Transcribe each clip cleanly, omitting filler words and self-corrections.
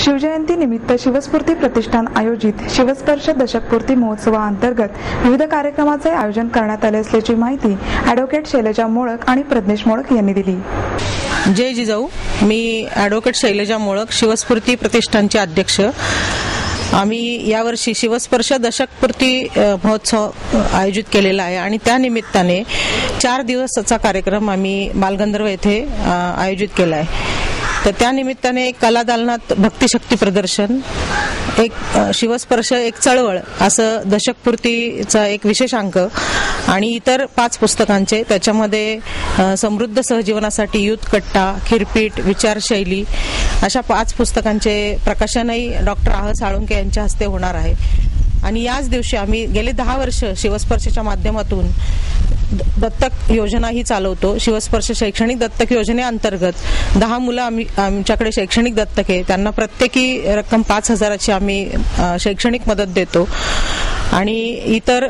शिवजयंती निमित्त शिवस्फूर्ती प्रतिष्ठान आयोजित शिवस्पर्श दशकपूर्ती महोत्सवाअंतर्गत विविध कार्यक्रमाचे आयोजन करण्यात आले असल्याची माहिती ॲडव्होकेट शैलजा मोळक आणि प्रज्ञेश मोळक यांनी दिली। जय जिजाऊ। मी ॲडव्होकेट शैलजा मोळक, शिवस्फूर्ती प्रतिष्ठानचे अध्यक्ष। आम्ही यावर्षी शिवस्पर्श दशकपूर्ती महोत्सव आयोजित केलेला आहे आणि त्या निमित्ताने 4 दिवसाचा कार्यक्रम आम्ही बालगंधर्व येथे आयोजित केला आहे। तर त्या निमित्ताने कला दालनात भक्तिशक्ती प्रदर्शन, एक शिवस्पर्श एक चळवळ असं दशकपूर्तीचा एक विशेष अंक आणि इतर 5 पुस्तकांचे, त्याच्यामध्ये समृद्ध सहजीवनासाठी युथ कट्टा, खिरपीट, विचारशैली अशा 5 पुस्तकांचे प्रकाशनही डॉक्टर आह साळुंके यांच्या हस्ते होणार आहे। आणि याच दिवशी आम्ही गेले 10 वर्ष शिवस्पर्शच्या माध्यमातून दत्तक योजना ही चालवतो। शिवस्पर्श शैक्षणिक दत्तक योजनेअंतर्गत 10 मुलं आमच्याकडे शैक्षणिक दत्तक आहे, त्यांना प्रत्येकी रक्कम 5,000ची आम्ही शैक्षणिक मदत देतो आणि इतर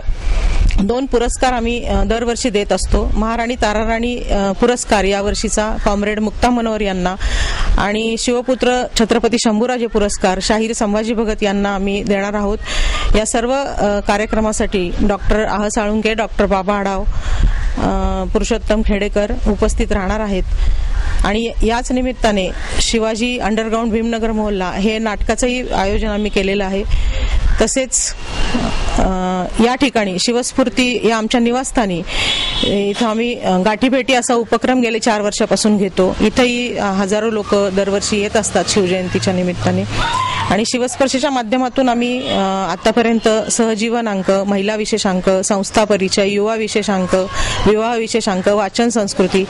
2 पुरस्कार आम्ही दरवर्षी देत असतो। महाराणी ताराराणी पुरस्कार यावर्षीचा कॉम्रेड मुक्ता मनोहर यांना आणि शिवपुत्र छत्रपती शंभूराजे पुरस्कार शाहीर संभाजी भगत यांना आम्ही देणार आहोत। या सर्व कार्यक्रमासाठी डॉक्टर आह साळुंके, डॉक्टर बाबा आढाव, पुरुषोत्तम खेडेकर उपस्थित राहणार आहेत। आणि याच निमित्ताने शिवाजी अंडरग्राउंड भीमनगर मोहल्ला हे नाटकाचंही आयोजन आम्ही केलेलं आहे। तसेच या ठिकाणी शिवस्फूर्ती या आमच्या निवासस्थानी इथं आम्ही गाठीभेटी असा उपक्रम गेले 4 वर्षापासून घेतो। इथंही हजारो लोक दरवर्षी येत असतात शिवजयंतीच्या निमित्ताने आणि शिवस्पर्शच्या माध्यमातून आम्ही आतापर्यंत सहजीवन अंक, महिला विशेषांक, संस्था परिचय, युवा विशेषांक, विवाह विशेषांक, वाचन संस्कृती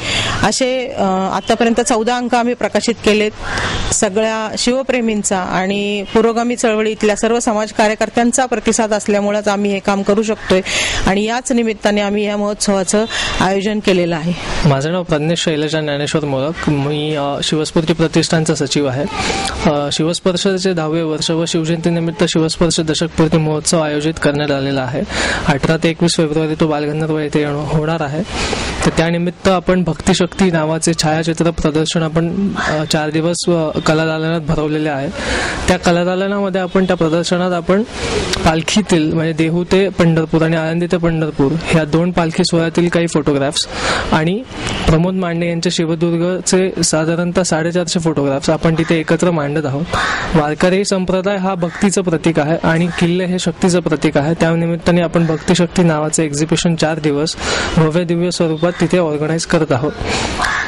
असे आतापर्यंत 14 अंक आम्ही प्रकाशित केलेत। सगळ्या शिवप्रेमींचा आणि पुरोगामी चळवळीतल्या सर्व समाज कार्यकर्त्यांचा प्रतिसाद असल्यामुळेच आम्ही हे काम करू शकतोय आणि याच निमित्ताने आम्ही या महोत्सवाचं आयोजन केलेलं आहे। माझं नाव प्रज्ञेश शैलजा ज्ञानेश्वर मोळक, मी शिवस्फूर्ती प्रतिष्ठानचा सचिव आहे। शिवस्पर्शचे 10वे वर्ष व शिवजयंतीनिमित्त शिवस्पर्श दशकपूर्ती महोत्सव आयोजित करण्यात आलेला आहे। 18 ते 21 फेब्रुवारी तो बालगंधर्व येथे होणार आहे। तर त्यानिमित्त आपण भक्तिशक्ती नावाचे छायाचित्र प्रदर्शन आपण 4 दिवस कला दालनात भरवलेले आहे। त्या कला दालनामध्ये आपण त्या प्रदर्शनात आपण पालखीतील म्हणजे देहू ते पंढरपूर आणि आळंदी ते पंढरपूर ह्या 2 पालखी सोहळ्यातील काही फोटोग्राफ्स आणि प्रमोद मांडे यांच्या शिवदुर्गचे साधारणतः 450 फोटोग्राफ्स आपण तिथे एकत्र मांडत आहोत। वारकरी संप्रदाय हा भक्तीचं प्रतीक आहे आणि किल्ले हे शक्तीचं प्रतीक आहे। त्यानिमित्ताने आपण भक्तिशक्ती नावाचे एक्झिबिशन 4 दिवस भव्य दिव्य स्वरूपात तिथे ऑर्गनाईज करत आहोत।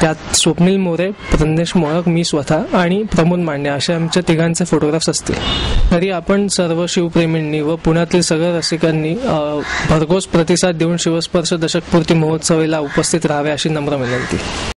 त्यात स्वप्नील मोरे, प्रज्ञेश मोळक, मी स्वतः आणि प्रमोद मांडे असे आमच्या 3घांचे फोटोग्राफ्स असतील। तरी आपण सर्व शिवप्रेमींनी व पुण्यातील सगळ्या रसिकांनी भरघोस प्रतिसाद देऊन शिवस्पर्श दशकपूर्ती महोत्सवाला उपस्थित राहावे अशी नम्र विनंती।